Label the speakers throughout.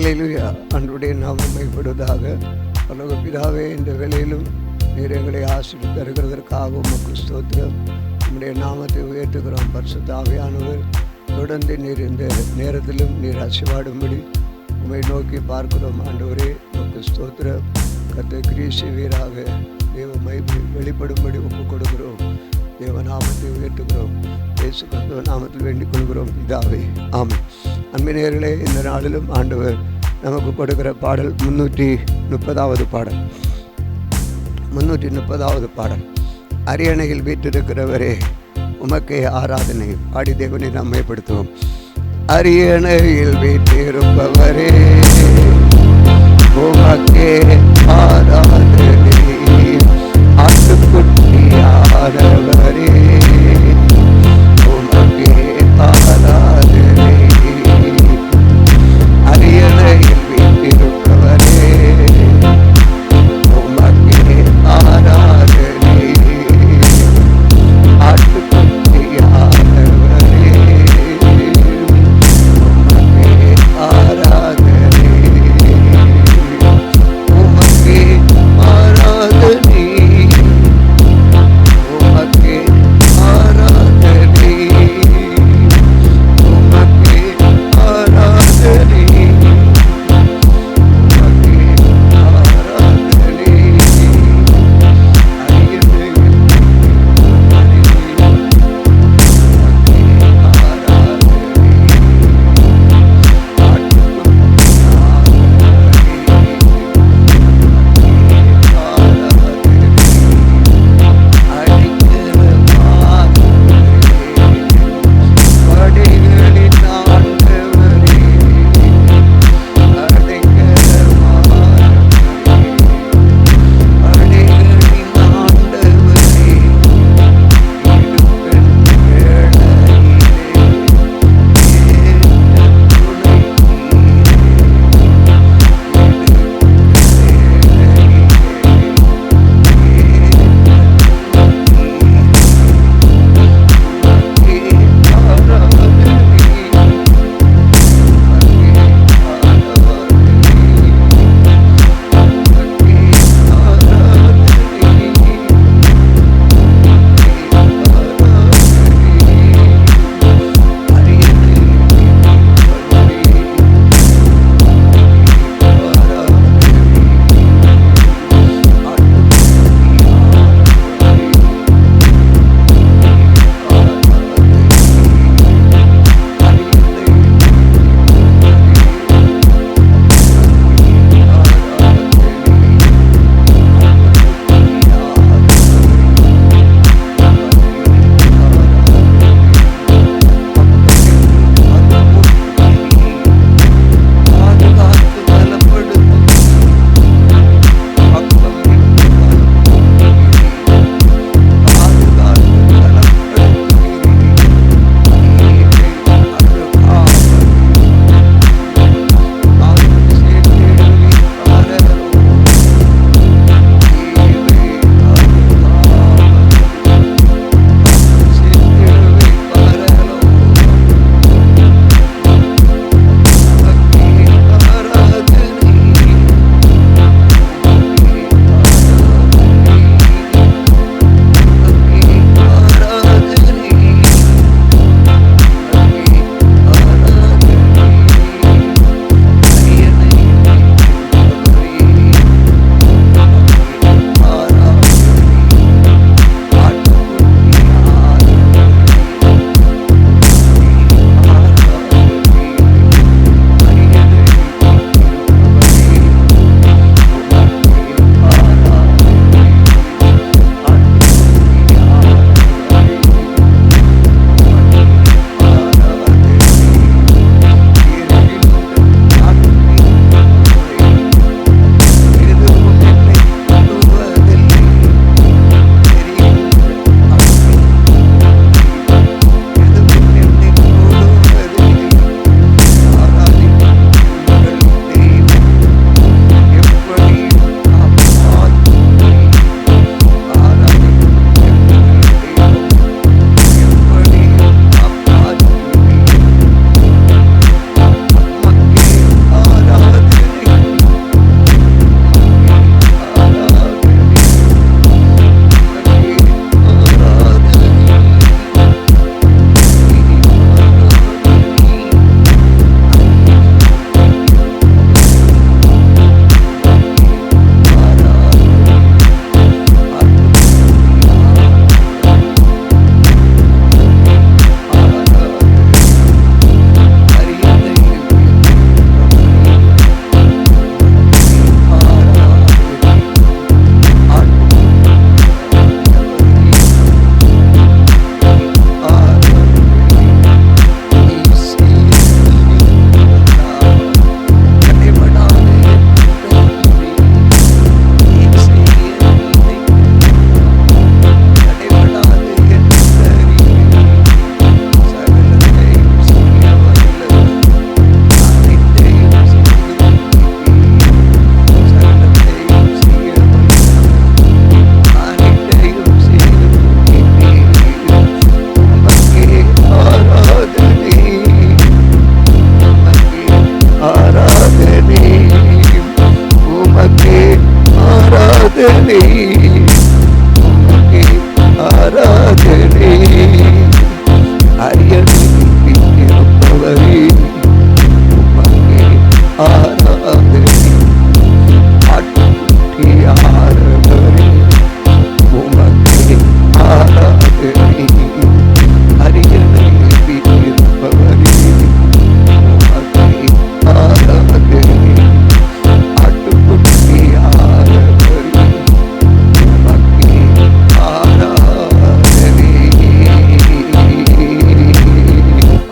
Speaker 1: அல்லேலூயா. அன்றுடைய நாமம் மைப்படுவதாக. பரலோக பிதாவே, இந்த வேளையிலும் நீர் எங்களை ஆசீர்வதித்து தருகிறதற்காக உமக்கு ஸ்தோத்திரம். உம்முடைய நாமத்தை உயர்த்துகிறோம். பரிசுத்த ஆவியானவர் தொடர்ந்து நீர் இந்த நேரத்திலும் நீர் ஆசீர்வாடும்படி உம்மை நோக்கி பார்க்கிறோம். ஆண்டவரே, உமக்கு ஸ்தோத்திரம். கர்த்தர் கிரியை வீராக தேவ மகிமை வெளிப்படும்படி ஒப்புக் கொடுக்கிறோம். தேவ நாமத்தை உயர்த்துகிறோம். இயேசு கிறிஸ்துவ நாமத்தில் வேண்டிக் கொள்கிறோம் பிதாவே, ஆமென். அன்பினர்களே, இந்த நாளிலும் ஆண்டவர் நமக்கு கொடுக்கிற பாடல் 330வது பாடல். 330வது பாடல். அரியணையில் வீற்றிருக்கிறவரே, உமக்கே ஆராதனை. பாடி தேவனை நாம் மேம்படுத்துவோம். அரியணையில் வீற்றிருப்பவரே, உமக்கே ஆராதனை. ஆட்டுக்குட்டியானவரே, உமக்கே ஆராதனை. அரியணையில் வீற்றிருப்பவரே, உமக்கே ஆராதனை. ஆட்டுக்குட்டியானவரே, உமக்கே ஆராதனை. உமக்கே ஆராதனை.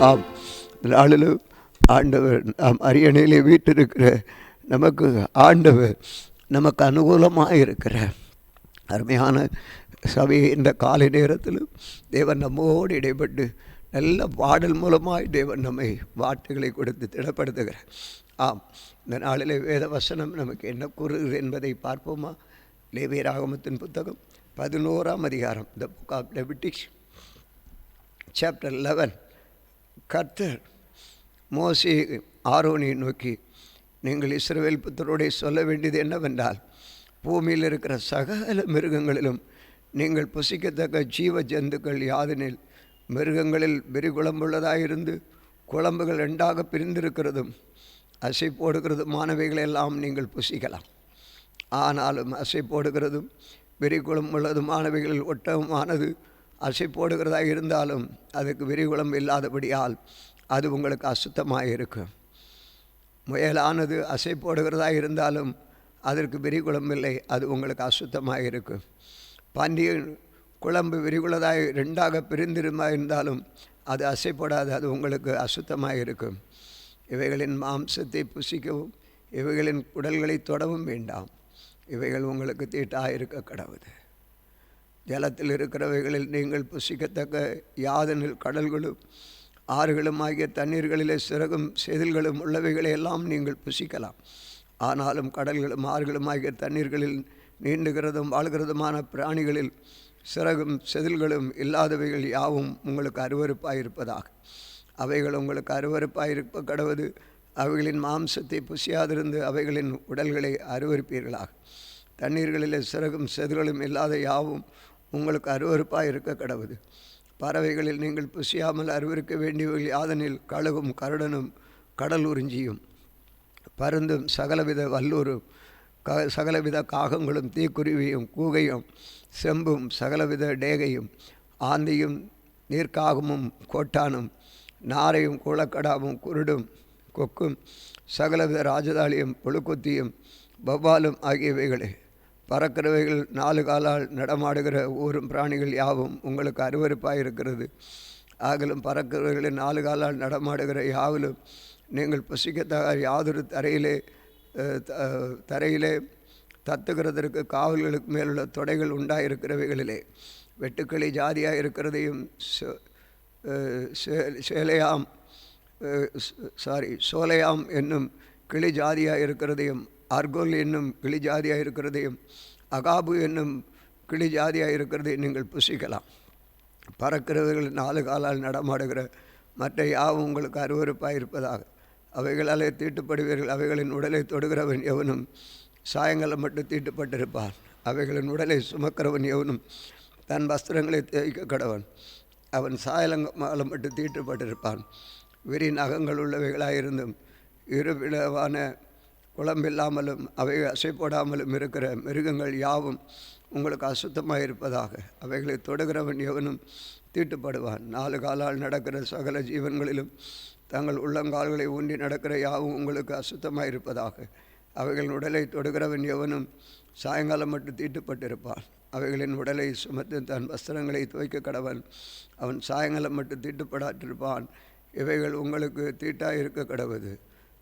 Speaker 1: ஆம், இந்த நாளிலும் ஆண்டவர் நாம் அரியணையிலே வீட்டிருக்கிற நமக்கு ஆண்டவர் நமக்கு அனுகூலமாக இருக்கிற அருமையான சபையை இந்த காலை நேரத்திலும் தேவன் நம்மோடு இடைப்பட்டு நல்ல பாடல் மூலமாய் தேவன் நம்மை வார்த்தைகளை கொடுத்து திடப்படுத்துகிறார். ஆம், இந்த நாளிலே வேத வசனம் நமக்கு என்ன கூறுகிறது என்பதை பார்ப்போமா? லேவியராகமத்தின் புத்தகம் 11ஆம் அதிகாரம், த புக் ஆஃப் லெவிட்டிக்ஸ் சாப்டர் 11. கர்த்தர் மோசே ஆரோனை நோக்கி, நீங்கள் இஸ்ரவேல் புத்தரோடே சொல்ல வேண்டியது என்னவென்றால், பூமியில் இருக்கிற சகல மிருகங்களிலும் நீங்கள் புசிக்கத்தக்க ஜீவ ஜந்துக்கள் யாதெனில், மிருகங்களில் விரிகுழம்புள்ளதாயிருந்து குழம்புகள் 2ஆக பிரிந்திருக்கிறதும் அசை போடுகிறதுமானவைகளெல்லாம் நீங்கள் புசிக்கலாம். ஆனாலும் அசை போடுகிறதும் விரிகுழம்புள்ளதுமானவைகளில் ஒட்டகமானது அசை போடுகிறதாக இருந்தாலும் அதுக்கு விரிகுழம்பு இல்லாதபடியால் அது உங்களுக்கு அசுத்தமாக இருக்கும். முயலானது அசை போடுகிறதாக இருந்தாலும் அதற்கு விரிகுழம்பில்லை, அது உங்களுக்கு அசுத்தமாக இருக்கும். பன்றியின் குழம்பு விரிகுள்ளதாக 2ஆக பிரிந்திருமா இருந்தாலும் அது அசைப்படாது, அது உங்களுக்கு அசுத்தமாக இருக்கும். இவைகளின் மாம்சத்தை புசிக்கவும் இவைகளின் உடல்களை தொடவும் வேண்டாம், இவைகள் உங்களுக்கு தீட்டாக இருக்க கடவுது. ஜலத்தில் இருக்கிறவைகளில் நீங்கள் புசிக்கத்தக்க யாதெனில் கடல்களும் ஆறுகளும் ஆகிய தண்ணீர்களிலே சிறகும் செதில்களும் உள்ளவைகளை எல்லாம் நீங்கள் புசிக்கலாம். ஆனாலும் கடல்களும் ஆறுகளும் ஆகிய தண்ணீர்களில் நீண்டுகிறதும் வாழ்கிறதுமான பிராணிகளில் சிறகும் செதில்களும் இல்லாதவைகள் யாவும் உங்களுக்கு அருவருப்பாக இருப்பதாக. அவைகள் உங்களுக்கு அருவருப்பாக இருப்ப கடவுது. அவைகளின் மாம்சத்தை புசியாதிருந்து அவைகளின் உடல்களை அருவருப்பீர்களாக. தண்ணீர்களிலே சிறகும் செதில்களும் இல்லாத யாவும் உங்களுக்கு அருவருப்பாக இருக்க கடவுது. பறவைகளில் நீங்கள் புசியாமல் அருவருக்க வேண்டியவர்கள் யாதெனில் கழுகும் கருடனும் கடல் உறிஞ்சியும் பருந்தும் சகலவித வல்லூரும் சகலவித காகங்களும் தீக்குருவியும் கூகையும் செம்பும் சகலவித டேகையும் ஆந்தியும் நீர்க்காகமும் கோட்டானும் நாரையும் கூளக்கடாவும் குருடும் கொக்கும் சகலவித ராஜதாளியும் புழுக்கொத்தியும் வவ்வாலும் ஆகியவைகளே. பறக்கிறவைகள் 4 காலால் நடமாடுகிற ஊரும் பிராணிகள் யாவும் உங்களுக்கு அருவருப்பாக இருக்கிறது. ஆகலும் பறக்கிறவைகளில் 4 காலால் நடமாடுகிற யாவிலும் நீங்கள் புசிக்கத்தக யாதொரு தரையிலே தத்துகிறதற்கு காவல்களுக்கு மேலுள்ள தொடைகள் உண்டாயிருக்கிறவைகளிலே வெட்டுக்கிளி ஜாதியாக இருக்கிறதையும் சோலையாம் என்னும் கிளி ஜாதியாக இருக்கிறதையும் அர்கோல் என்னும் கிளி ஜாதியாக இருக்கிறதையும் அகாபு என்னும் கிளி ஜாதியாக இருக்கிறதையும் நீங்கள் புசிக்கலாம். பறக்கிறவர்கள் 4 காலால் நடமாடுகிற மற்ற யாவும் உங்களுக்கு அருவருப்பாக இருப்பதாக. அவைகளாலே தீட்டுப்படுவீர்கள். அவைகளின் உடலை தொடுகிறவன் எவனும் சாயங்காலம் மட்டும் தீட்டுப்பட்டிருப்பான். அவைகளின் உடலை சுமக்கிறவன் எவனும் தன் வஸ்திரங்களை தேய்க்க கடவன். அவன் சாயங்காலம் மட்டும் தீட்டுப்பட்டிருப்பான். விரி நகங்கள் உள்ளவைகளாயிருந்தும் இருவிடவான குழம்பில்லாமலும் அவை அசை போடாமலும் இருக்கிற மிருகங்கள் யாவும் உங்களுக்கு அசுத்தமாக இருப்பதாக. அவைகளை தொடுகிறவன் எவனும் தீட்டுப்படுவான். 4 காலால் நடக்கிற சகல ஜீவன்களிலும் தங்கள் உள்ளங்கால்களை ஊன்றி நடக்கிற யாவும் உங்களுக்கு அசுத்தமாக இருப்பதாக. அவைகளின் உடலை தொடுகிறவன் எவனும் சாயங்காலம் மட்டும் தீட்டுப்பட்டிருப்பான். அவைகளின் உடலை சுமத்து தன் வஸ்திரங்களை துவைக்க கடவன். அவன் சாயங்காலம் மட்டும் தீட்டுப்படாட்டிருப்பான். இவைகள் உங்களுக்கு தீட்டாக இருக்க கடவுது.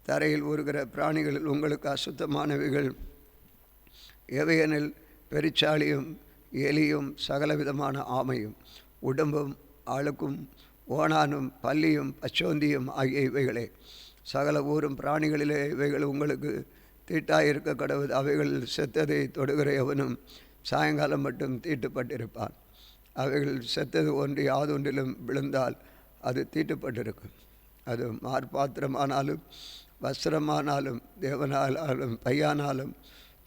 Speaker 1: தரையில் ஊறுகிற பிராணிகளில் உங்களுக்கு அசுத்தமானவைகள் எவையெனில் பெருச்சாளியும் எலியும் சகலவிதமான ஆமையும் உடம்பும் அழுக்கும் ஓணானும் பல்லியும் பச்சோந்தியும் ஆகிய இவைகளே. சகல ஊரும் பிராணிகளிலே இவைகள் உங்களுக்கு தீட்டாக இருக்க கடவுது. அவைகள் செத்ததை தொடுகிற எவனும் சாயங்காலம் மட்டும் தீட்டுப்பட்டிருப்பான். அவைகள் செத்தது ஒன்று யாதொன்றிலும் விழுந்தால் அது தீட்டுப்பட்டிருக்கும். அது மார்பாத்திரமானாலும் வஸ்திரமானாலும் தேவனாலும் பையானாலும்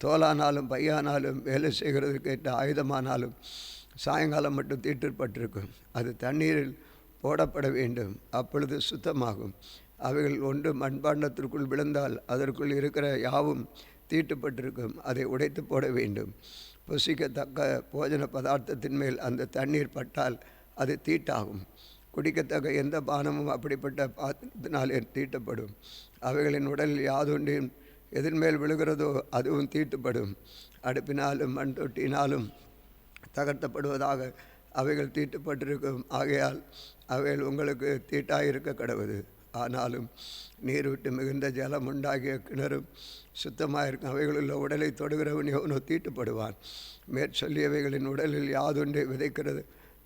Speaker 1: தோலானாலும் பையானாலும் வேலை செய்கிறதுக்கு ஏற்ற ஆயுதமானாலும் சாயங்காலம் மட்டும் தீட்டுப்பட்டிருக்கும். அது தண்ணீரில் போடப்பட வேண்டும், அப்பொழுது சுத்தமாகும். அவைகள் ஒன்று மண்பாண்டத்திற்குள் விழுந்தால் அதற்குள் இருக்கிற யாவும் தீட்டுப்பட்டிருக்கும். அதை உடைத்து போட வேண்டும். புசிக்கத்தக்க போஜன பதார்த்தத்தின் மேல் அந்த தண்ணீர் பட்டால் அது தீட்டாகும். குடிக்கத்தக்க எந்த பானமும் அப்படிப்பட்ட பாத்திரத்தினாலே தீட்டப்படும். அவைகளின் உடல் யாதொன்றின் எதிர்மேல் விழுகிறதோ அதுவும் தீட்டுப்படும். அடுப்பினாலும் மண் தொட்டினாலும் தகர்த்தப்படுவதாக அவைகள் தீட்டுப்பட்டிருக்கும். ஆகையால் அவைகள் உங்களுக்கு தீட்டாக இருக்க கடவுது. ஆனாலும் நீர் விட்டு மிகுந்த ஜலம் உண்டாகிய கிணறும் சுத்தமாக இருக்கும். அவைகளுள்ள உடலை தொடுகிறவன் எவனோ தீட்டுப்படுவான். மேற்சொல்லியவைகளின் உடலில் யாதொன்றை விதைக்கிறது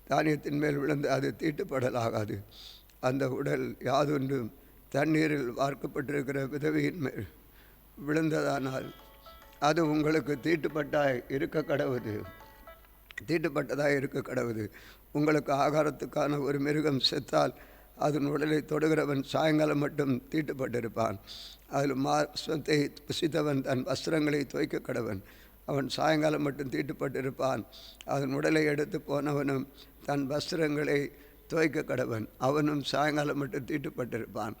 Speaker 1: தானியத்தின் மேல் விழுந்து அது தீட்டுப்படலாகாது. அந்த உடல் யாதொன்றும் தண்ணீரில் வார்க்கப்பட்டிருக்கிற விதவையின் மேல் விழுந்ததானால் அது உங்களுக்கு தீட்டுப்பட்டதாக இருக்க கடவுது. உங்களுக்கு ஆகாரத்துக்கான ஒரு மிருகம் செத்தால் அதன் உடலை தொடுகிறவன் சாயங்காலம் மட்டும் தீட்டுப்பட்டிருப்பான். அதில் மாம்சத்தை புசித்தவன் தன் வஸ்திரங்களை துவைக்க கடவன். அவன் சாயங்காலம் மட்டும் தீட்டுப்பட்டிருப்பான். அதன் உடலை எடுத்து போனவனும் தன் வஸ்திரங்களை துவைக்க கடவன். அவனும் சாயங்காலம் மட்டும் தீட்டுப்பட்டிருப்பான்.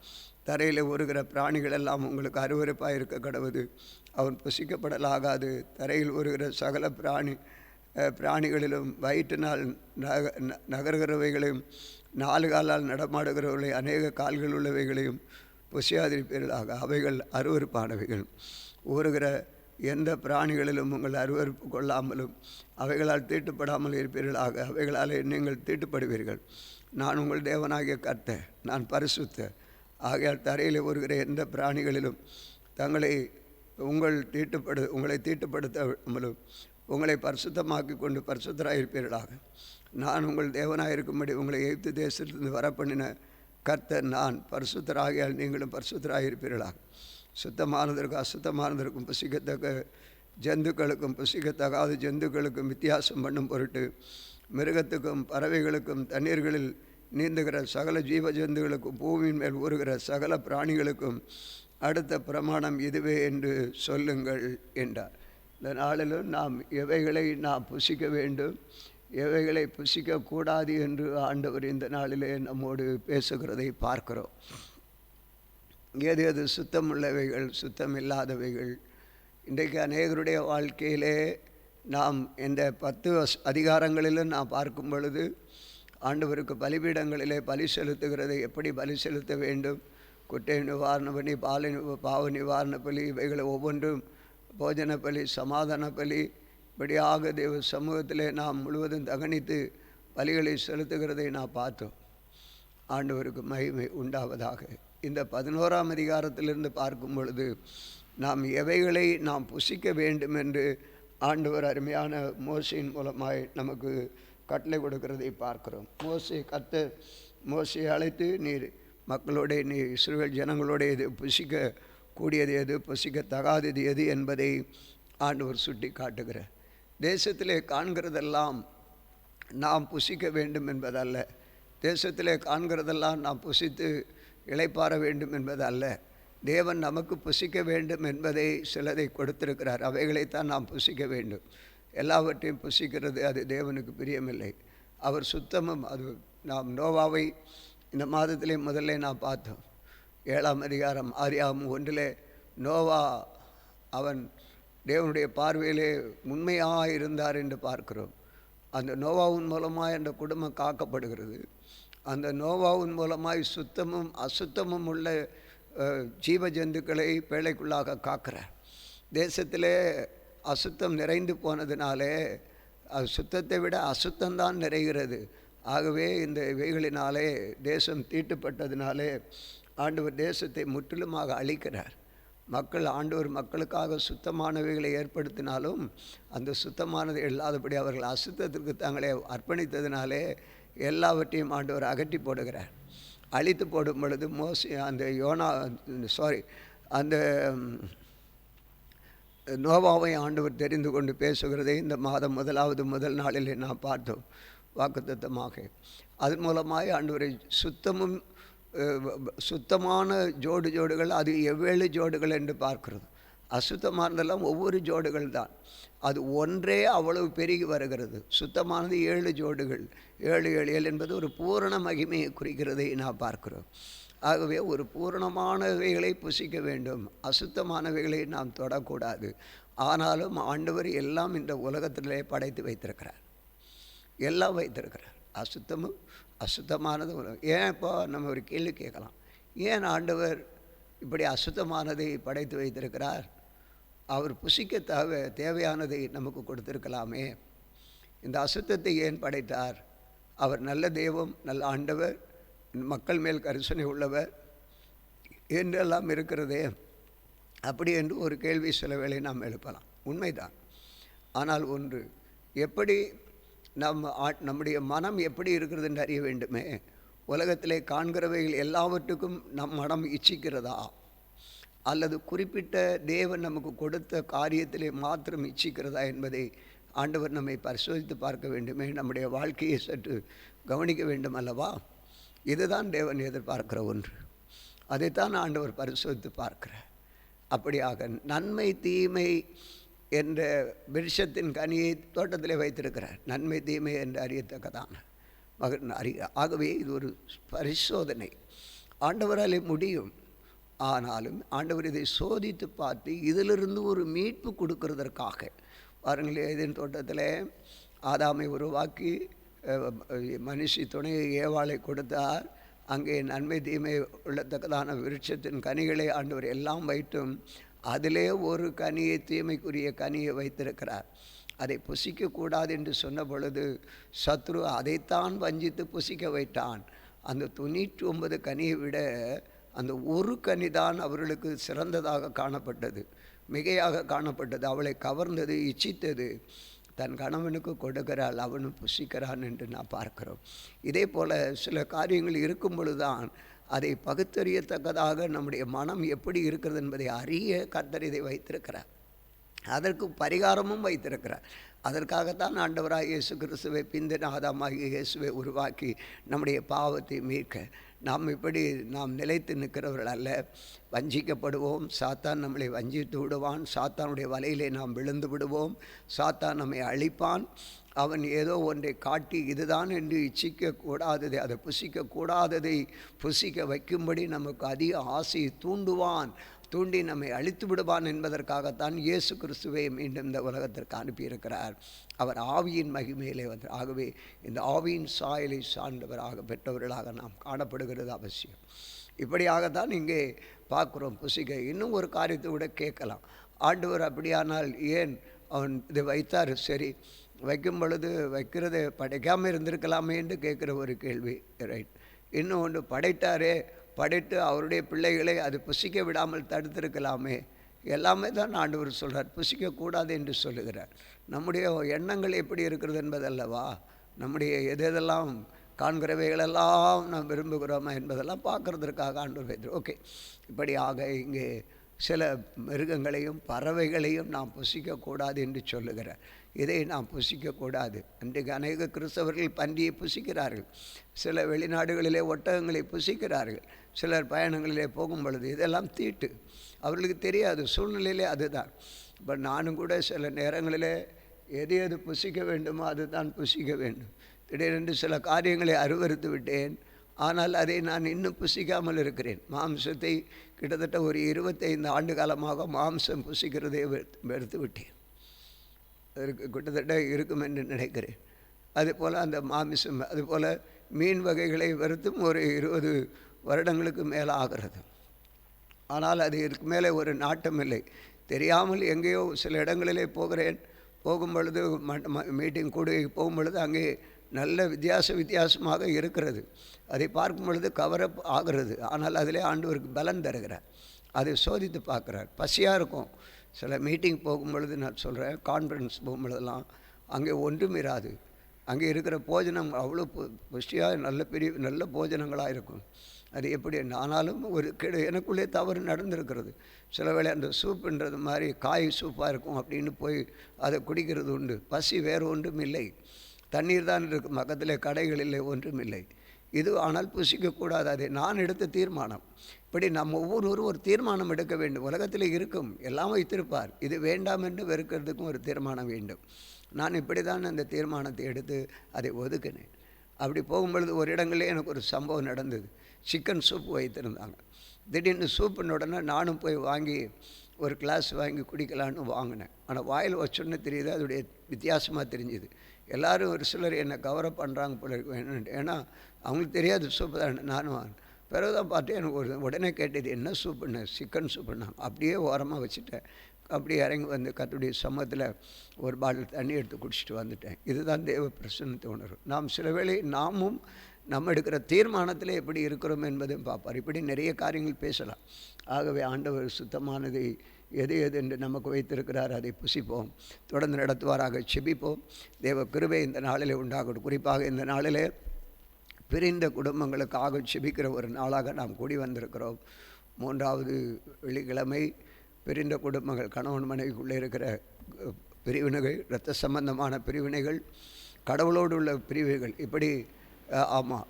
Speaker 1: தரையில் ஊறுகிற பிராணிகள் எல்லாம் உங்களுக்கு அருவருப்பாக இருக்க கடவுது. அவன் புசிக்கப்படலாகாது. தரையில் ஊறுகிற சகல பிராணிகளிலும் வயிற்றினால் நகர்கிறவைகளையும் 4 காலால் நடமாடுகிறவர்களை அநேக கால்கள் உள்ளவைகளையும் புசியாதிருப்பீர்களாக. அவைகள் அருவருப்பானவைகள். ஊறுகிற எந்த பிராணிகளிலும் உங்கள் அருவருப்பு கொள்ளாமலும் அவைகளால் தீட்டுப்படாமல் இருப்பீர்களாக. அவைகளாலே நீங்கள் தீட்டுப்படுவீர்கள். நான் உங்கள் தேவனாகிய கர்த்தர், நான் பரிசுத்தர். ஆகையால் தரையில் ஊறுகிற எந்த பிராணிகளிலும் உங்களை தீட்டுப்படுத்தாமலும் உங்களை பரிசுத்தமாக்கி கொண்டு பரிசுத்தராக இருப்பீர்களாக. நான் உங்கள் தேவனாக இருக்கும்படி உங்களை எகிப்து தேசத்திலிருந்து வரப்பண்ணின கர்த்தர் நான். பரிசுத்தராகியால் நீங்களும் பரிசுத்தராக இருப்பீர்களாக. சுத்தமானதற்கும் அசுத்தமானதற்கும் புசிக்கத்தக்க ஜந்துக்களுக்கும் புசிக்கத்தகாத ஜந்துக்களுக்கும் வித்தியாசம் பண்ணும் பொருட்டு மிருகத்துக்கும் பறவைகளுக்கும் தண்ணீர்களில் நீந்துகிற சகல ஜீவ ஜந்துகளுக்கும் பூமியின் மேல் ஊறுகிற சகல பிராணிகளுக்கும் அடுத்த பிரமாணம் இதுவே என்று சொல்லுங்கள் என்றார். இந்த நாளிலும் நாம் எவைகளை நாம் புசிக்க வேண்டும், எவைகளை புசிக்கக்கூடாது என்று ஆண்டவர் இந்த நாளிலே நம்மோடு பேசுகிறதை பார்க்கிறோம். எது எது சுத்தமுள்ளவைகள், சுத்தம் இல்லாதவைகள். இன்றைக்கு அநேகருடைய வாழ்க்கையிலே நாம் இந்த 10 அதிகாரங்களிலும் நாம் பார்க்கும் பொழுது ஆண்டவருக்கு பலிபீடங்களிலே பலி செலுத்துகிறதை எப்படி பலி செலுத்த வேண்டும், குற்ற நிவாரண பலி, பாவ நிவாரண பலி, இவைகளை ஒவ்வொன்றும் போஜன பலி, சமாதான பலி, இப்படியாக தேவ சமூகத்திலே நாம் முழுவதும் தகனித்து பலிகளை செலுத்துகிறதை நாம் பார்த்தோம். ஆண்டவருக்கு மகிமை உண்டாவதாக. இந்த 11ஆம் அதிகாரத்திலிருந்து பார்க்கும் பொழுது நாம் எவைகளை நாம் புசிக்க வேண்டும் என்று ஆண்டவர் அருமையான மோசையின் மூலமாய் நமக்கு கட்டளை கொடுக்கிறதை பார்க்கிறோம். மோசையை அழைத்து நீர் மக்களோட, நீர் இஸ்ரவேல் ஜனங்களோட எது புசிக்க கூடியது எது, புசிக்கத்தகாதது எது என்பதை ஆண்டவர் சுட்டி காட்டுகிறார். தேசத்திலே காண்கிறதெல்லாம் நாம் புசிக்க வேண்டும் என்பதல்ல. தேசத்திலே காண்கிறதெல்லாம் நாம் புசித்து இளைப்பாற வேண்டும் என்பதல்ல. தேவன் நமக்கு புசிக்க வேண்டும் என்பதை சிலதை கொடுத்திருக்கிறார். அவைகளைத்தான் நாம் புசிக்க வேண்டும். எல்லாவற்றையும் புசிக்கிறது அது தேவனுக்கு பிரியமில்லை. அவர் சுத்தமும். அது நாம் நோவாவை இந்த மாதத்திலே முதல்ல நாம் பார்த்தோம். 7ஆம் அதிகாரம் ஆதியாகமம் 1 நோவா அவன் தேவனுடைய பார்வையிலே உண்மையாக இருந்தார் என்று பார்க்கிறோம். அந்த நோவாவின் மூலமாய் அந்த குடும்பம் காக்கப்படுகிறது. அந்த நோவாவின் மூலமாய் சுத்தமும் அசுத்தமும் உள்ள ஜீவ ஜந்துக்களை பேழைக்குள்ளாக காக்கிறார். தேசத்திலே அசுத்தம் நிறைந்து போனதினாலே சுத்தத்தை விட அசுத்தம்தான் நிறைகிறது. ஆகவே இந்த இவைகளினாலே தேசம் தீட்டுப்பட்டதினாலே ஆண்டவர் தேசத்தை முற்றிலுமாக அழிக்கிறார். ஆண்டவர் மக்களுக்காக சுத்தமானவைகளை ஏற்படுத்தினாலும் அந்த சுத்தமானது இல்லாதபடி அவர்கள் அசுத்தத்திற்கு தங்களை அர்ப்பணித்ததினாலே எல்லாவற்றையும் ஆண்டவர் அகற்றி போடுகிறார். அழித்து போடும் பொழுது அந்த நோவாவை ஆண்டவர் தெரிந்து கொண்டு பேசுகிறதை இந்த மாதம் முதல் நாளில் நாம் பார்த்தோம் வாக்குத்தத்தமாக. அதன் மூலமாக ஆண்டவரை சுத்தமான ஜோடுகள் அது எவ்வேழு ஜோடுகள் என்று பார்க்கிறது. அசுத்தமானதெல்லாம் ஒவ்வொரு ஜோடுகள் தான். அது ஒன்றே அவ்வளவு பெருகி வருகிறது. சுத்தமானது 7 ஜோடுகள். 7 என்பது ஒரு பூரண மகிமையை குறிக்கிறதை நாம் பார்க்கிறோம். ஆகவே ஒரு பூரணமானவைகளை புசிக்க வேண்டும், அசுத்தமானவைகளை நாம் தொடக்கூடாது. ஆனாலும் ஆண்டவர் எல்லாம் இந்த உலகத்திலே படைத்து வைத்திருக்கிறார். எல்லாம் வைத்திருக்கிறார். அசுத்தமும் அசுத்தமானது. ஏன் இப்போ நம்ம ஒரு கேள்வி கேட்கலாம், ஏன் ஆண்டவர் இப்படி அசுத்தமானதை படைத்து வைத்திருக்கிறார்? அவர் புசிக்க தேவையானதை நமக்கு கொடுத்திருக்கலாமே. இந்த அசுத்தத்தை ஏன் படைத்தார்? அவர் நல்ல தெய்வம், நல்ல ஆண்டவர், மக்கள் மேல் கரிசனை உள்ளவர் என்றெல்லாம் இருக்கிறதே. அப்படி என்று ஒரு கேள்வி சில வேளை நாம் எழுப்பலாம். உண்மைதான். ஆனால் ஒன்று, எப்படி நம்முடைய மனம் எப்படி இருக்கிறது என்று அறிய வேண்டுமே. உலகத்திலே காண்கிறவைகள் எல்லாவற்றுக்கும் நம் மனம் இச்சிக்கிறதா, அல்லது குறிப்பிட்ட தேவன் நமக்கு கொடுத்த காரியத்திலே மாத்திரம் இச்சிக்கிறதா என்பதை ஆண்டவர் நம்மை பரிசோதித்து பார்க்க வேண்டுமே. நம்முடைய வாழ்க்கையை சற்று கவனிக்க வேண்டும் அல்லவா? இதுதான் தேவன் எதிர்பார்க்கிற ஒன்று. அதைத்தான் ஆண்டவர் பரிசோதித்து பார்க்கிறார். அப்படியாக நன்மை தீமை என்ற விருட்சத்தின் கனியை தோட்டத்திலே வைத்திருக்கிறார். நன்மை தீமை என்று அறியத்தக்கதான ஆகவே இது ஒரு பரிசோதனை. ஆண்டவராலே முடியும். ஆனாலும் ஆண்டவர் இதை சோதித்து பார்த்து இதிலிருந்து ஒரு மீட்பு கொடுக்கறதற்காக, பாருங்களே, ஏதேன் தோட்டத்தில் ஆதாமை உருவாக்கி மனுஷி துணையை ஏவாளை கொடுத்தார். அங்கே நன்மை தீமை உள்ளத்தக்கதான விருட்சத்தின் கனிகளை ஆண்டவர் எல்லாம் வைத்தும் அதிலே ஒரு கனியை, தீமைக்குரிய கனியை வைத்திருக்கிறார். அதை புசிக்கக்கூடாது என்று சொன்ன பொழுது சத்ரு அதைத்தான் வஞ்சித்து புசிக்க வைத்தான். அந்த 99 கனியை விட அந்த ஒரு கனிதான் அவர்களுக்கு சிறந்ததாக காணப்பட்டது, மிகையாக காணப்பட்டது. அவளை கவர்ந்தது, இச்சித்தது. தன் கணவனுக்கு கொடுக்கிறாள், அவனும் புசிக்கிறான் என்று நான் பார்க்கிறோம். இதே போல் சில காரியங்கள் இருக்கும் பொழுதுதான் அதை பகுத்தறியத்தக்கதாக நம்முடைய மனம் எப்படி இருக்கிறது என்பதை அறிய கர்த்தர் இதை வைத்திருக்கிறார். அதற்கு பரிகாரமும் வைத்திருக்கிறார். அதற்காகத்தான் ஆண்டவராக இயேசு கிறிஸ்துவை, பிந்தின ஆதாமாகிய இயேசுவை உருவாக்கி நம்முடைய பாவத்தை மீட்க. நாம் நிலைத்து நிற்கிறவர்கள் அல்ல. வஞ்சிக்கப்படுவோம், சாத்தான் நம்மளை வஞ்சித்து விடுவான், சாத்தானுடைய வலையிலே நாம் விழுந்து விடுவோம், சாத்தான் நம்மை அழிப்பான். அவன் ஏதோ ஒன்றை காட்டி இதுதான் என்று இச்சிக்கக்கூடாததை, அதை புசிக்கக்கூடாததை புசிக்க வைக்கும்படி நமக்கு அதிக ஆசையை தூண்டி நம்மை அழித்து விடுவான் என்பதற்காகத்தான் இயேசு கிறிஸ்துவை மீண்டும் இந்த உலகத்திற்கு அனுப்பியிருக்கிறார். அவர் ஆவியின் மகிமையிலே வந்தார். ஆகவே இந்த ஆவியின் சாயலை சார்ந்தவராக பெற்றவர்களாக நாம் காணப்படுகிறது அவசியம். இப்படியாகத்தான் இங்கே பார்க்குறோம். புசிக்க இன்னும் ஒரு காரியத்தை விட கேட்கலாம். ஆண்டவர் அப்படியானால் ஏன் அவன் இதை வைத்தார்? சரி, வைக்கும் பொழுது வைக்கிறதை படைக்காமல் இருந்திருக்கலாமே என்று கேட்குற ஒரு கேள்வி. ரைட். இன்னும் ஒன்று, படைத்து அவருடைய பிள்ளைகளை அது புசிக்க விடாமல் தடுத்திருக்கலாமே. எல்லாமே தான் ஆண்டவர் சொல்கிறார், புசிக்கக்கூடாது என்று சொல்லுகிறார். நம்முடைய எண்ணங்கள் எப்படி இருக்கிறது என்பதல்லவா, நம்முடைய எதெல்லாம் காண்கிறவைகளெல்லாம் நாம் விரும்புகிறோமா என்பதெல்லாம் பார்க்குறதற்காக ஆண்டவர் வைத்து. ஓகே, இப்படியாக இங்கே சில மிருகங்களையும் பறவைகளையும் நாம் புசிக்கக்கூடாது என்று சொல்லுகிறார். இதை நாம் புசிக்கக்கூடாது. அன்றைக்கு அநேக கிறிஸ்தவர்கள் பன்றியை புசிக்கிறார்கள், சில வெளிநாடுகளிலே ஒட்டகங்களை புசிக்கிறார்கள், சிலர் பயணங்களிலே போகும் பொழுது. இதெல்லாம் தீட்டு, அவர்களுக்கு தெரியாது, சூழ்நிலையிலே அதுதான். இப்போ நானும் கூட சில நேரங்களிலே எது புசிக்க வேண்டுமோ அதுதான் புசிக்க வேண்டும். திடீரென்று சில காரியங்களை அருவறுத்து விட்டேன், ஆனால் அதை நான் இன்னும் புசிக்காமல் இருக்கிறேன். மாம்சத்தை கிட்டத்தட்ட ஒரு 25 ஆண்டு காலமாக மாம்சம் புசிக்கிறதை வெறுத்து விட்டேன். அதற்கு கிட்டத்தட்ட இருக்கும் என்று நினைக்கிறேன். அதுபோல் அந்த மாமிசம், அதுபோல் மீன் வகைகளை வெறுத்தும் ஒரு 20 வருடங்களுக்கு மேலே ஆகிறது. ஆனால் அது இதுக்கு மேலே ஒரு நாட்டம் இல்லை. தெரியாமல் எங்கேயோ சில இடங்களிலே போகும் பொழுது மீட்டிங் கூடுகை போகும் பொழுது அங்கே நல்ல வித்தியாசமாக இருக்கிறது. அதை பார்க்கும் பொழுது கவரப் ஆகிறது. ஆனால் அதிலே ஆண்டவருக்கு பலன் தருகிறார். அதை சோதித்து பார்க்குறார். பசியாக இருக்கும். சில மீட்டிங் போகும் பொழுது நான் சொல்கிறேன், கான்ஃபரன்ஸ் போகும்பொழுதெல்லாம் அங்கே ஒன்றும் இராது. அங்கே இருக்கிற போஜனம் அவ்வளோ புஷ்டியாக நல்ல போஜனங்களாக இருக்கும். அது எப்படி ஆனாலும் ஒரு எனக்குள்ளே தவறு நடந்திருக்கிறது. சில வேளை அந்த சூப்புன்றது மாதிரி காய் சூப்பாக இருக்கும் அப்படின்னு போய் அதை குடிக்கிறது உண்டு. பசி வேறு ஒன்றும் இல்லை, தண்ணீர் தான் இருக்கும், பக்கத்தில் கடைகள் இல்லை, ஒன்றும் இல்லை. இது ஆனால் புசிக்கக்கூடாது. அதை நான் எடுத்த தீர்மானம். இப்படி நம்ம ஒவ்வொருவரும் ஒரு தீர்மானம் எடுக்க வேண்டும். உலகத்தில் இருக்கும், எல்லாம் வைத்திருப்பார். இது வேண்டாம் என்று வெறுக்கிறதுக்கும் ஒரு தீர்மானம் வேண்டும். நான் இப்படி தான் அந்த தீர்மானத்தை எடுத்து அதை ஒதுக்கினேன். அப்படி போகும்பொழுது ஒரு இடங்களே எனக்கு ஒரு சம்பவம் நடந்தது. சிக்கன் சூப் வைத்திருந்தாங்க. திடீர்னு சூப்புன்னு உடனே நானும் போய் வாங்கி ஒரு கிளாஸ் வாங்கி குடிக்கலான்னு வாங்கினேன். ஆனால் வாயில் வச்சோன்னு தெரியுது, அதோடைய வித்தியாசமாக தெரிஞ்சுது. எல்லோரும் ஒரு சிலர் என்னை கவரப் பண்ணுறாங்க போல இருக்கு. ஏன்னா அவங்களுக்கு தெரியாது சூப்பு தான். நானும் பிறகு தான் பார்த்து எனக்கு உடனே கேட்டது, என்ன சூப்புன்னு? சிக்கன் சூப்புன்னா. அப்படியே ஓரமாக வச்சுட்டேன். அப்படி இறங்கி வந்து கர்த்தருடைய சமூகத்தில் ஒரு பாட்டில் தண்ணி எடுத்து குடிச்சிட்டு வந்துட்டேன். இதுதான் தேவ பிரசன்னத்தை உணர்வு. நாம் சில வேளை நாமும் நம்ம எடுக்கிற தீர்மானத்தில் எப்படி இருக்கிறோம் என்பதையும் பார்ப்பார். இப்படி நிறைய காரியங்கள் பேசலாம். ஆகவே ஆண்டவர் சுத்தமானதை எது எது என்று நமக்கு வைத்திருக்கிறார், அதை புசிப்போம், தொடர்ந்து நடத்துவாராக. செபிப்போம். தேவ கிருபை இந்த நாளிலே உண்டாகட்டும். குறிப்பாக இந்த நாளிலே பிரிந்த குடும்பங்களுக்காக செபிக்கிற ஒரு நாளாக நாம் கூடி வந்திருக்கிறோம். 3வது வெள்ளிக்கிழமை பிரிந்த குடும்பங்கள், கணவன் மனைவிக்குள்ளே இருக்கிற பிரிவினைகள், இரத்த சம்பந்தமான பிரிவினைகள், கடவுளோடு உள்ள பிரிவுகள், இப்படி ஆமாம்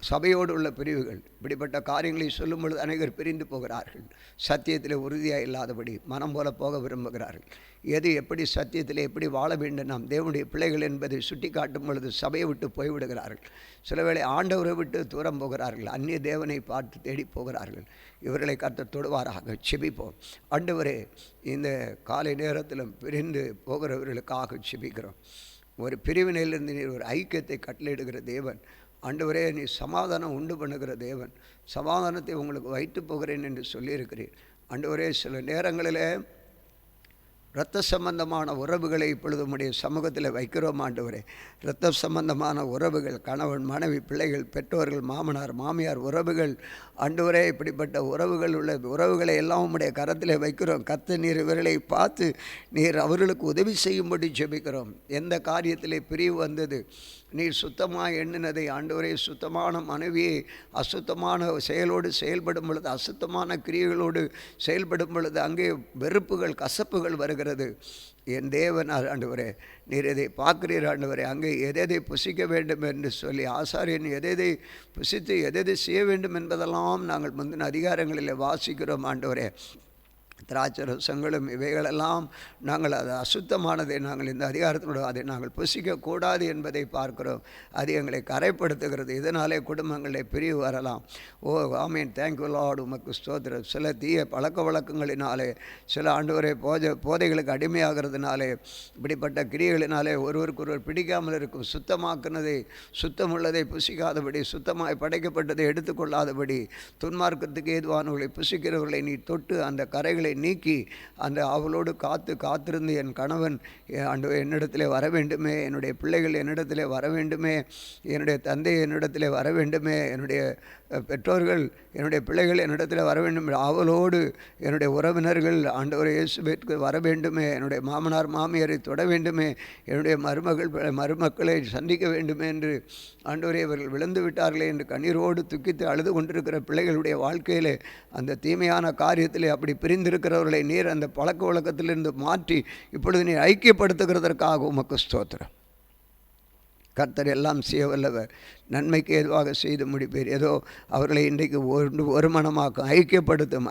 Speaker 1: சபையோடு உள்ள பிரிவுகள், இப்படிப்பட்ட காரியங்களை சொல்லும் பொழுது அநேகர் பிரிந்து போகிறார்கள். சத்தியத்தில் உறுதியாக இல்லாதபடி மனம் போல போக விரும்புகிறார்கள். எது எப்படி சத்தியத்தில் எப்படி வாழ வேண்டும் நாம் தேவனுடைய பிள்ளைகள் என்பதை சுட்டி காட்டும் பொழுது சபையை விட்டு போய்விடுகிறார்கள். சில வேளை ஆண்டவரை விட்டு தூரம் போகிறார்கள். அந்நிய தேவனை பார்த்து தேடி போகிறார்கள். இவர்களை கர்த்தர் தொடுவாராக. செபிப்போம். ஆண்டவரே, இந்த காலை நேரத்திலும் பிரிந்து போகிறவர்களுக்காக செபிக்கிறோம். ஒரு பிரிவினையிலிருந்து நீர் ஒரு ஐக்கியத்தை கட்டளையிடுகிற தேவன். ஆண்டவரே, நீ சமாதானம் உண்டு பண்ணுகிற தேவன். சமாதானத்தை உங்களுக்கு வைத்து போகிறேன் என்று சொல்லியிருக்கிறீர். ஆண்டவரே, சில நேரங்களில் இரத்த சம்பந்தமான உறவுகளை இப்பொழுது உம்முடைய சமூகத்தில் வைக்கிறோம். ஆண்டவரே, இரத்த சம்பந்தமான உறவுகள், கணவன் மனைவி, பிள்ளைகள், பெற்றோர்கள், மாமனார் மாமியார் உறவுகள், ஆண்டவரே, இப்படிப்பட்ட உறவுகள் உள்ள உறவுகளை எல்லாம் உம்முடைய கரத்தில் வைக்கிறோம். கர்த்தர் நீர் இவர்களை பார்த்து நீர் அவர்களுக்கு உதவி செய்யும்படி ஜெபிக்கிறோம். எந்த காரியத்திலே பிரிவு வந்தது, நீர் சுத்தமாக எண்ணினதை ஆண்டவரே, சுத்தமான மனைவியை அசுத்தமான செயலோடு செயல்படும் பொழுது, அசுத்தமான கிரியைகளோடு செயல்படும் பொழுது அங்கே வெறுப்புகள், கசப்புகள் வருகிறது. என் தேவன் ஆண்டவரே, நீர் எதை பார்க்கிறீர் ஆண்டவரே, அங்கே எதை புசிக்க வேண்டும் என்று சொல்லி ஆசாரியன் எதை புசித்து எதை செய்ய வேண்டும் என்பதெல்லாம் நாங்கள் முந்தின அதிகாரங்களில் வாசிக்கிறோம். ஆண்டவரே, திராட்சை ரசங்களும் இவைகளெல்லாம் நாங்கள் அது அசுத்தமானதை நாங்கள் இந்த அதிகாரத்தினோட அதை நாங்கள் புசிக்கக்கூடாது என்பதை பார்க்கிறோம். அது எங்களை கரைப்படுத்துகிறது. இதனாலே குடும்பங்களில் பிரிவு வரலாம். ஓ ஆமீன், தேங்க்யூ லார்ட், உமக்கு ஸ்தோத்திரம். சில தீய பழக்க வழக்கங்களினாலே, சில ஆண்டவரை போதைகளுக்கு அடிமையாகிறதுனாலே, இப்படிப்பட்ட கிரியைகளினாலே ஒருவருக்கொருவர் பிடிக்காமல் இருக்கும். சுத்தமாக்குனதை, சுத்தமுள்ளதை புசிக்காதபடி, சுத்தமாய் படைக்கப்பட்டதை எடுத்துக்கொள்ளாதபடி, துன்மார்க்கத்துக்கு ஏதுவானவர்களை புசிக்கிறவர்களை நீ தொட்டு அந்த கரைகளை நீக்கி அந்த அவளோடு காத்திருந்து என் கணவன் என்னிடத்தில் வர வேண்டுமே, என்னுடைய பிள்ளைகள் என்னிடத்தில் வர வேண்டுமே, என்னுடைய தந்தை என்னிடத்தில் வர வேண்டுமே, என்னுடைய பெற்றோர்கள் என்னுடைய பிள்ளைகள் என்னிடத்தில் வர வேண்டும், அவளோடு என்னுடைய உறவினர்கள் ஆண்டவரை இயேசுவிற்கு வர வேண்டுமே, என்னுடைய மாமனார் மாமியாரை தொட வேண்டுமே, என்னுடைய மருமக்களை சந்திக்க வேண்டுமே என்று ஆண்டவரே இவர்கள் விழுந்து விட்டார்களே என்று கண்ணீரோடு துக்கித்து அழுது கொண்டிருக்கிற பிள்ளைகளுடைய வாழ்க்கையிலே அந்த தீமையான காரியத்திலே அப்படி பிரிந்திருக்கிறவர்களை நீர் அந்த பழக்க வழக்கத்திலிருந்து மாற்றி இப்பொழுது நீர் ஐக்கியப்படுத்துகிறதற்காக உமக்கு ஸ்தோத்திரம். கர்த்தர் எல்லாம் செய்ய வல்லவர், நன்மைக்கு ஏதுவாக செய்து முடிப்பீர். ஏதோ அவர்களை இன்றைக்கு ஒரு மனமாக்கும்,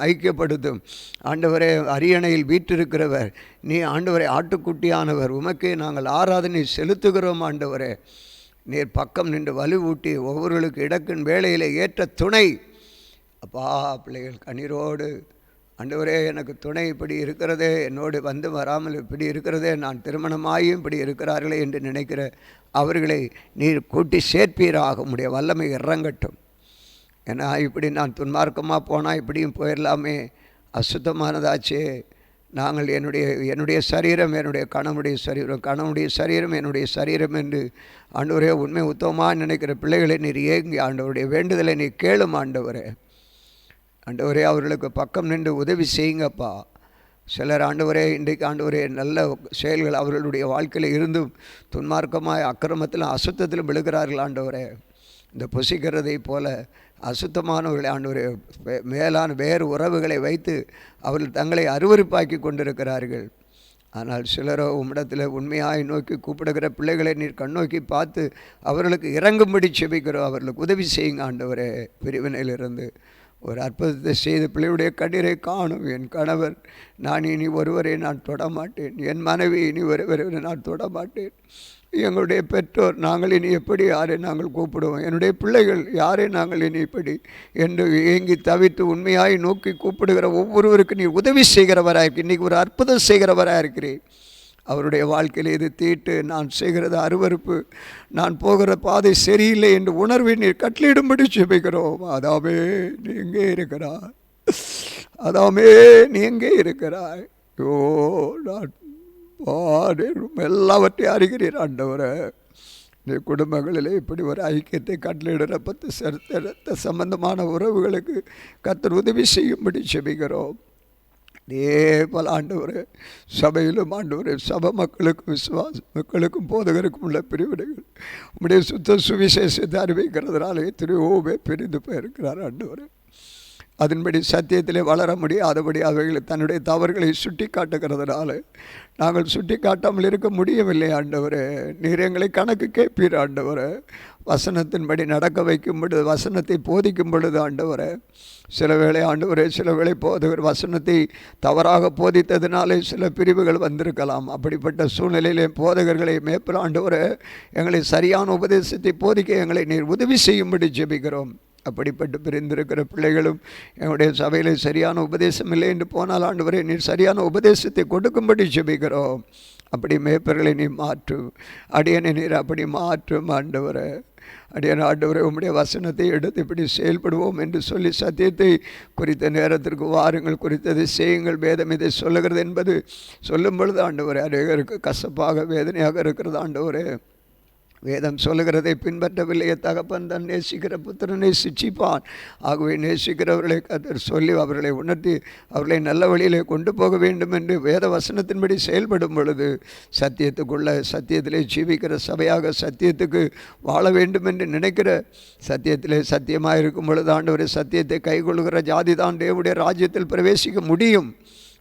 Speaker 1: ஐக்கியப்படுத்தும். ஆண்டவரே, அரியணையில் வீற்றிருக்கிறவர் நீ, ஆண்டவரே ஆட்டுக்குட்டியானவர், உமக்கே நாங்கள் ஆராதனை செலுத்துகிறோம். ஆண்டவரே, நீர் பக்கம் நின்று வலுவூட்டி ஒவ்வொருவர்களுக்கு இடக்கின் வேளையில் ஏற்ற துணை. அப்பா, பிள்ளைகள் கண்ணீரோடு ஆண்டவரே, எனக்கு துணை இப்படி இருக்கிறதே, என்னோடு வந்து வராமல் இப்படி இருக்கிறதே, நான் திருமணமாயும் இப்படி இருக்கிறார்களே என்று நினைக்கிற அவர்களை நீர் கூட்டி சேர்ப்பீராக. உம்முடைய வல்லமை இறங்கட்டும். ஏன்னா இப்படி நான் துன்மார்க்கமாக போனால் இப்படியும் போயிடலாமே, அசுத்தமானதாச்சே. நாங்கள் என்னுடைய சரீரம் என்னுடைய கணவனுடைய சரீரம் என்னுடைய சரீரம் என்று ஆண்டவரே உண்மை உத்தமமாக நினைக்கிற பிள்ளைகளை நீர் ஏங்கி ஆண்டவருடைய வேண்டுதலை நீ கேளும். ஆண்டவரே, அவர்களுக்கு பக்கம் நின்று உதவி செய்யுங்கப்பா. சிலர் ஆண்டவரே, இன்றைக்கு ஆண்டவரே நல்ல செயல்கள் அவர்களுடைய வாழ்க்கையில் இருந்தும் துன்மார்க்கமாய் அக்கிரமத்தில் அசுத்தத்திலும் விழுகிறார்கள். ஆண்டவரே, இந்த புசிக்கிறதை போல அசுத்தமானவர்களை ஆண்டவரே மேலான வேறு உறவுகளை வைத்து அவர்கள் தங்களை அருவருப்பாக்கி கொண்டிருக்கிறார்கள். ஆனால் சிலரோ உம்மிடத்தில் உண்மையாய் நோக்கி கூப்பிடுகிற பிள்ளைகளை நீர் கண்ணோக்கி பார்த்து அவர்களுக்கு இறங்கும்படி செபிக்கிறோம். அவர்களுக்கு உதவி செய்யுங்க ஆண்டவரே. பிரிவினையிலிருந்து ஒரு அற்புதத்தை செய்து பிள்ளையுடைய கண்ணீரை காணும். என் கணவர் நான் இனி ஒருவரை நான் தொடமாட்டேன், என் மனைவி இனி ஒருவரை நான் தொடமாட்டேன், எங்களுடைய பெற்றோர் நாங்கள் இனி எப்படி யாரை நாங்கள் கூப்பிடுவோம், என்னுடைய பிள்ளைகள் யாரை நாங்கள் இனி இப்படி என்று ஏங்கி தவித்து உண்மையாய் நோக்கி கூப்பிடுகிற ஒவ்வொருவருக்கு நீ உதவி செய்கிறவராக இன்றைக்கி ஒரு அற்புதம் செய்கிறவராக இருக்கிறேன். அவருடைய வாழ்க்கையில் இது தீட்டு, நான் செய்கிறது அருவருப்பு, நான் போகிற பாதை சரியில்லை என்று உணர்வை நீர் கட்டளையிடும்படி செபிக்கிறோம். அதாமே நீ எங்கே இருக்கிறாய்? ஐயோ நான் எல்லாவற்றையும் அறிகிறீர் ஆண்டவரே. இந்த குடும்பங்களில் இப்படி ஒரு ஐக்கியத்தை கட்டளையிடுற 10 ரத்த சம்பந்தமான உறவுகளுக்கு கர்த்தர் உதவி செய்யும்படி செபிக்கிறோம். இதே போல் ஆண்டவரே சபையிலும் ஆண்டவரே சபை மக்களுக்கும் விசுவாச மக்களுக்கும் போதகருக்கும் உள்ள பிரிவினைகள் உம்முடைய சுத்த சுவிசேஷத்தை அறிவிக்கிறதுனால எத்தனையோ பேர் பிரிந்து போயிருக்கிறார் ஆண்டவரே. அதன்படி சத்தியத்திலே வளர முடியாதபடி அவைகளை தன்னுடைய தவறுகளை சுட்டி காட்டுகிறதுனால நாங்கள் சுட்டி காட்டாமல் இருக்க முடியவில்லை ஆண்டவரே. நீர் எங்களை கணக்கு கேட்பீர் ஆண்டவரே. வசனத்தின்படி நடக்க வைக்கும் பொழுது, வசனத்தை போதிக்கும் பொழுது ஆண்டவரே, சில வேளை ஆண்டவரே சில வேளை போதகர் வசனத்தை தவறாக போதித்ததினாலே சில பிரிவுகள் வந்திருக்கலாம். அப்படிப்பட்ட சூழ்நிலையிலே போதகர்களை மேற்பட ஆண்டவரே எங்களை சரியான உபதேசத்தை போதிக்க எங்களை நீர் உதவி செய்யும்படி ஜெபிக்கிறோம். அப்படிப்பட்டு பிரிந்திருக்கிற பிள்ளைகளும் எங்களுடைய சபையில் சரியான உபதேசம் இல்லை என்று போனால் ஆண்டவரே நீர் சரியான உபதேசத்தை கொடுக்கும்படி ஜெபிக்கிறோம். அப்படி மேய்ப்பர்களை நீ மாற்றும், அடியனை நீர் அப்படி மாற்றும் ஆண்டவரே. அடியன் ஆண்டவரே உம்முடைய வசனத்தை எடுத்து இப்படி செயல்படுவோம் என்று சொல்லி சத்தியத்தை குறித்த நேரத்திற்கு வாருங்கள், குறித்ததை செய்யுங்கள், வேதம் இதை சொல்லுகிறது என்பது சொல்லும் பொழுது ஆண்டவரே அநேகருக்கு கசப்பாக வேதனையாக இருக்கிறது ஆண்டவரே. வேதம் சொல்லுகிறதை பின்பற்றவில்லையே தகப்பன் தன் நேசிக்கிற புத்திரனை சிட்சிப்பான். ஆகவே நேசிக்கிறவர்களை கர்த்தர் சொல்லி அவர்களை உணர்த்தி அவர்களை நல்ல வழியிலே கொண்டு போக வேண்டும் என்று வேத வசனத்தின்படி செயல்படும் பொழுது சத்தியத்திலே ஜீவிக்கிற சபையாக சத்தியத்துக்கு வாழ வேண்டும் என்று நினைக்கிற சத்தியத்திலே சத்தியமாக இருக்கும் பொழுது ஆண்டவரை சத்தியத்தை கைக்கொள்கிற ஜாதி தான் தேவனுடைய ராஜ்யத்தில் பிரவேசிக்க முடியும்.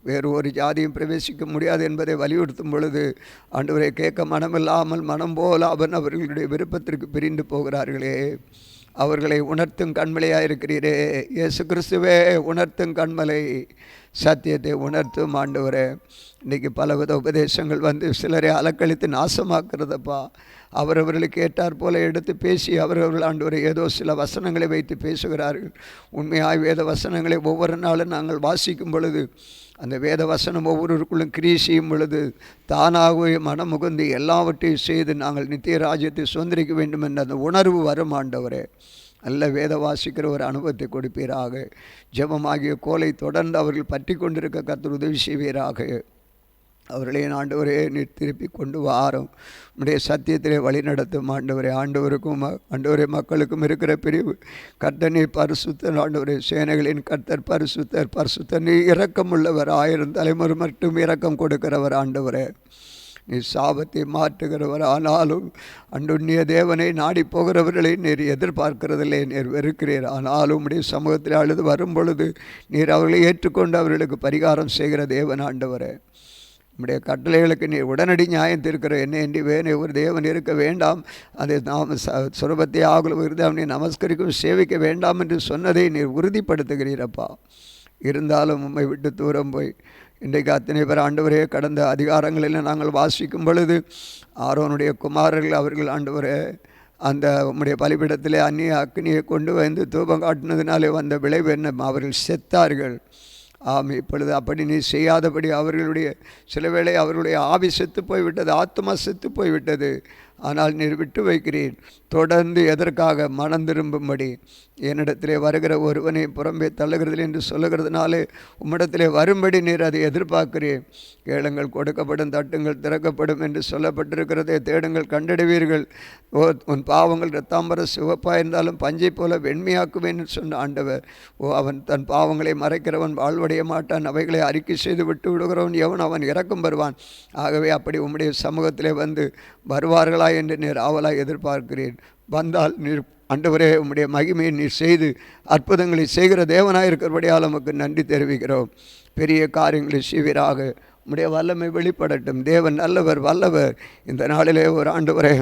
Speaker 1: வேறு ஒரு ஜாதியும் பிரவேசிக்க முடியாது என்பதை வலியுறுத்தும் பொழுது ஆண்டவரை கேட்க மனமில்லாமல் மனம் போல அவன் அவர்களுடைய விருப்பத்திற்கு பிரிந்து போகிறார்களே. அவர்களை உணர்த்தும் கண்மலையாக இருக்கிறீரே இயேசு கிறிஸ்துவே, உணர்த்தும் கண்மலை, சத்தியத்தை உணர்த்தும் ஆண்டவரே. இன்றைக்கி பலவித உபதேசங்கள் வந்து சிலரை அலக்கழித்து நாசமாக்குறதப்பா. அவரவர்களுக்கு ஏற்றார் போல எடுத்து பேசி அவரவர்கள் ஆண்டவரை ஏதோ சில வசனங்களை வைத்து பேசுகிறார்கள். உண்மையாய் வேத வசனங்களை ஒவ்வொரு நாளும் நாங்கள் வாசிக்கும் பொழுது அந்த வேத வசனம் ஒவ்வொருவருக்குள்ளும் கிரியை செய்யும் பொழுது தானாகவே மனமுகுந்து எல்லாவற்றையும் செய்து நாங்கள் நித்திய ராஜ்யத்தை சுதந்திரிக்க வேண்டும் என்ற அந்த உணர்வு வரும் ஆண்டவரே. நல்ல வேத வாசிக்கிற ஒரு அனுபவத்தை கொடுப்பீராக. ஜெபமாகிய கோலை தொடர்ந்து அவர்கள் பற்றி கொண்டிருக்க கர்த்தர் உதவி செய்வீராக. அவர்களே ஆண்டவரே நீர் திருப்பி கொண்டு வாரும், உடைய சத்தியத்திலே வழி நடத்தும் ஆண்டவரே. ஆண்டவரே மக்களுக்கும் இருக்கிற பிரிவு கர்த்தர் நீர் பரிசுத்தர் ஆண்டவரே. சேனைகளின் கர்த்தர் பரிசுத்தர் நீ இரக்கமுள்ளவர், 1000 தலைமுறை மட்டும் இரக்கம் கொடுக்கிறவர் ஆண்டவரே. நீ சாபத்தை மாற்றுகிறவர், ஆனாலும் அன்றுண்ணிய தேவனை நாடி போகிறவர்களை நீர் எதிர்பார்க்கிறதில்லை, நீர் வெறுக்கிறீர். ஆனாலும் உடைய சமூகத்தில் அழுது வரும் பொழுது நீர் அவர்களை ஏற்றுக்கொண்டு அவர்களுக்கு பரிகாரம் செய்கிற தேவன் ஆண்டவரே. நம்முடைய கட்டளைகளுக்கு நீ உடனடி நியாயம் தீர்க்கிற என்னை என்று வேணை ஒரு தேவன் இருக்க வேண்டாம், அதை நாம் சுரபத்தை ஆகுல அவனை நமஸ்கரிக்கும் சேவிக்க வேண்டாம் என்று சொன்னதை நீர் உறுதிப்படுத்துகிறீரப்பா. இருந்தாலும் உம்மை விட்டு தூரம் போய் இன்றைக்கு அத்தனை பேர் ஆண்டவரே கடந்த அதிகாரங்களில் நாங்கள் வாசிக்கும் பொழுது ஆரோனுடைய குமாரர்கள் அவர்கள் ஆண்டவரே அந்த உம்முடைய பலிபீடத்திலே அந்நிய அக்னியை கொண்டு வந்து தூபம் காட்டினதினாலே வந்த விளைவு என்ன? அவர்கள் செத்தார்கள். ஆம், இப்பொழுது அப்படி நீ செய்யாதபடி அவர்களுடைய சில வேளை அவர்களுடைய ஆவி செத்து போய்விட்டது, ஆத்மா செத்து போய்விட்டது. ஆனால் நீர் விட்டு வைக்கிறீர். தொடர்ந்து எதற்காக? மனம் திரும்பும்படி. என்னிடத்திலே வருகிற ஒருவனை புறம்பே தள்ளுகிறது என்று சொல்லுகிறதுனாலே உம்மிடத்திலே வரும்படி நீர் அதை எதிர்பார்க்கிறீர். கேளுங்கள் கொடுக்கப்படும், தட்டுங்கள் திறக்கப்படும் என்று சொல்லப்பட்டிருக்கிறதே. தேடுங்கள் கண்டடைவீர்கள். உன் பாவங்கள் இரத்தாம்பர சிவப்பாக இருந்தாலும் பஞ்சை போல வெண்மையாக்குவேன் என்று சொன்ன ஆண்டவர். அவன் தன் பாவங்களை மறைக்கிறவன் வாழ்வடைய மாட்டான், அவைகளை அறிக்கை செய்து விட்டு விடுகிறவன் எவன் அவன் இறக்கம் வருவான். ஆகவே அப்படி உம்முடைய சமூகத்திலே வந்து வருவார்களா என்று நீர் ஆவலாய் எதிர்பார்க்கிறீர். வந்தால் நீர் ஆண்டவரே உம்முடைய மகிமையை நீர் செய்து அற்புதங்களை செய்கிற தேவனாக இருக்கிறபடியால் நமக்கு நன்றி தெரிவிக்கிறோம். பெரிய காரியங்களை செய்வீராக. உம்முடைய வல்லமை வெளிப்படட்டும். தேவன் நல்லவர், வல்லவர். இந்த நாளிலே ஒரு ஆண்டவரே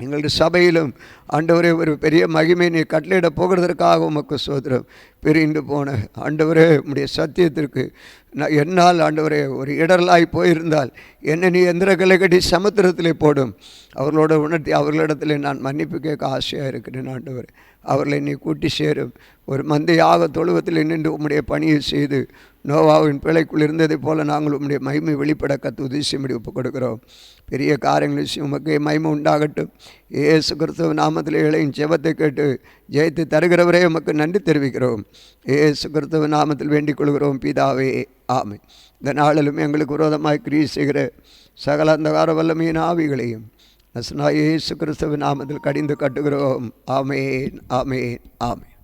Speaker 1: எங்களுடைய சபையிலும் ஆண்டவரே ஒரு பெரிய மகிமை நீர் கட்டளையிட போகிறதற்காக உமக்கு சோதரம். பிரிந்து போன ஆண்டவரே உம்முடைய சத்தியத்திற்கு என்னால் ஆண்டவரே ஒரு இடரலாய் போயிருந்தால் என்னை நீ எந்திர கலை கட்டி சமுத்திரத்திலே போடும். அவர்களோட உணர்த்தி அவர்களிடத்தில் நான் மன்னிப்பு கேட்க ஆசையாக இருக்கிறேன் ஆண்டவரே. அவர்களை நீ கூட்டி சேரும். ஒரு மந்தையாக தொழுவத்தில் நின்று உம்முடைய பணியை செய்து நோவாவின் பிழைக்குள் இருந்ததை போல நாங்கள் உம்முடைய மகிமை வெளிப்பட கத்து உதவிசும்படி ஒப்புக் கொடுக்கிறோம். பெரிய காரியங்கள் உமக்கு மகிமை உண்டாகட்டும். இயேசு கிறிஸ்துவ நாமத்தில் இளையும் ஜெபத்தை கேட்டு ஜெயித்து தருகிறவரே உமக்கு நன்றி தெரிவிக்கிறோம். இயேசு கிறிஸ்துவின் நாமத்தில் வேண்டிக் கொள்கிறோம் பிதாவே, ஆமென். இந்த நாளிலும் எங்களுக்கு விரோதமாய் கிரியை செய்கிற சகல அந்தகார வல்லமையின் ஆவிகளையும் நசனாகிய இயேசு கிறிஸ்துவின் நாமத்தில் கடிந்து கட்டுகிறோம். ஆமென், ஆமென், ஆமென்.